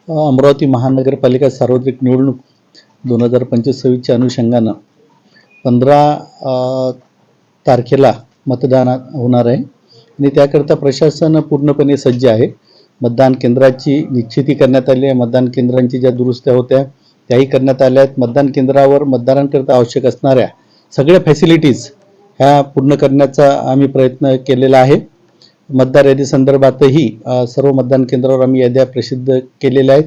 अमरावती महानगरपालिका सार्वत्रिक निवडणूक 2025च्या अनुषंगानं 15 तारखेला मतदान होणार आहे आणि त्याकरता प्रशासन पूर्णपणे सज्ज आहे. मतदान केंद्राची निश्चिती करण्यात आली आहे. मतदान केंद्रांची ज्या दुरुस्त्या होत्या त्याही करण्यात आल्या आहेत. मतदान केंद्रावर मतदारांकरता आवश्यक असणाऱ्या सगळ्या फॅसिलिटीज ह्या पूर्ण करण्याचा आम्ही प्रयत्न केलेला आहे. मतदार यादी संदर्भातही सर्व मतदान केंद्रावर आम्ही याद्या प्रसिद्ध केलेल्या आहेत.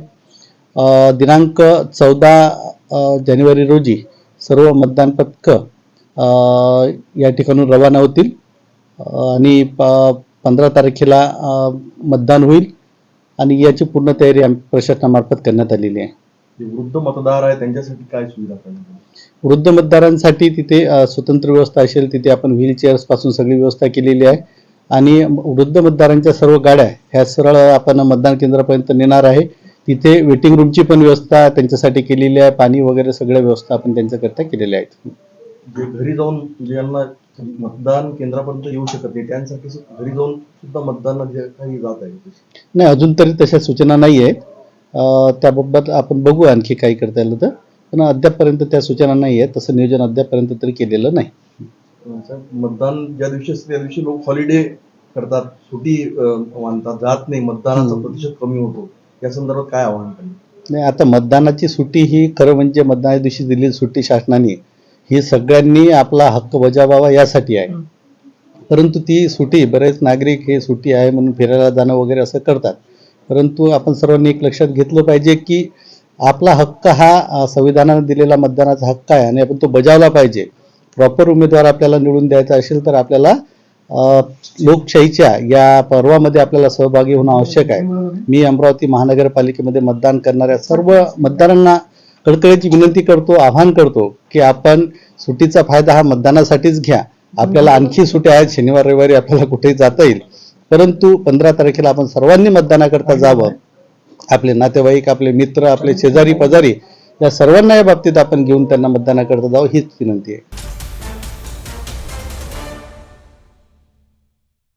दिनांक 14 जानेवारी रोजी सर्व मतदान पथकं या ठिकाणून रवाना होतील आणि 15 तारखेला मतदान होईल आणि याची पूर्ण तयारी आम्ही प्रशासनामार्फत करण्यात आलेली आहे. वृद्ध मतदार आहे त्यांच्यासाठी काय सुविधा पाहिजे? वृद्ध मतदारांसाठी तिथे स्वतंत्र व्यवस्था असेल. तिथे आपण व्हीलचेअर्स पासून सगळी व्यवस्था केलेली आहे आणि वृद्ध मतदारांच्या सर्व गाड्या ह्या सरळ आपण मतदान केंद्रापर्यंत नेणार आहे. तिथे वेटिंग रूमची पण व्यवस्था त्यांच्यासाठी केलेली आहे. पाणी वगैरे सगळ्या व्यवस्था आपण त्यांच्याकरता केलेल्या आहेत. जे घरी जाऊन ज्यांना मतदान केंद्रापर्यंत येऊ शकत नाही त्यांसाठी घरी जाऊन सुद्धा मतदान जे काही जात आहे नाही, अजून तरी तशा सूचना नाही आहेत. त्याबाबत आपण बघू आणखी काही करता आलं तर, पण अद्यापपर्यंत त्या सूचना नाही आहेत. तसं नियोजन अद्यापपर्यंत तरी केलेलं नाही. मतदान ज्या दिवशी असते त्या दिवशी लोक हॉलिडे करतात, सुट्टी मानतात, जात नाही, मतदानाचा प्रतिशत कमी होतो. या संदर्भात काय आव्हान केलं? नाही, आता मतदानाची सुट्टी ही खरं म्हणजे मतदानाच्या दिवशी दिलेली सुट्टी शासनाने ही सगळ्यांनी आपला हक्क बजावावा यासाठी आहे. परंतु ती सुट्टी बरेच नागरिक हे सुट्टी आहे म्हणून फिरायला जाणं वगैरे असं करतात. परंतु आपण सर्वांनी एक लक्षात घेतलं पाहिजे की आपला हक्क हा संविधानाने दिलेला मतदानाचा हक्क आहे आणि आपण तो बजावला पाहिजे. प्रॉपर उमेदवार आपल्याला निवडून द्यायचा असेल तर आपल्याला लोकशाहीच्या या पर्वामध्ये आपल्याला सहभागी होणं आवश्यक आहे. मी अमरावती महानगरपालिकेमध्ये मतदान करणाऱ्या सर्व मतदारांना कळकळीची विनंती करतो, आवाहन करतो की आपण सुट्टीचा फायदा हा मतदानासाठीच घ्या. आपल्याला आणखी सुट्ट्या आहेत, शनिवार रविवारी आपल्याला कुठेही जाता येईल. परंतु 15 तारखेला आपण सर्वांनी मतदानाकरता जावं. आपले नातेवाईक, आपले मित्र, आपले शेजारी पाजारी या सर्वांना या बाबतीत आपण घेऊन त्यांना मतदानाकरता जावं हीच विनंती आहे.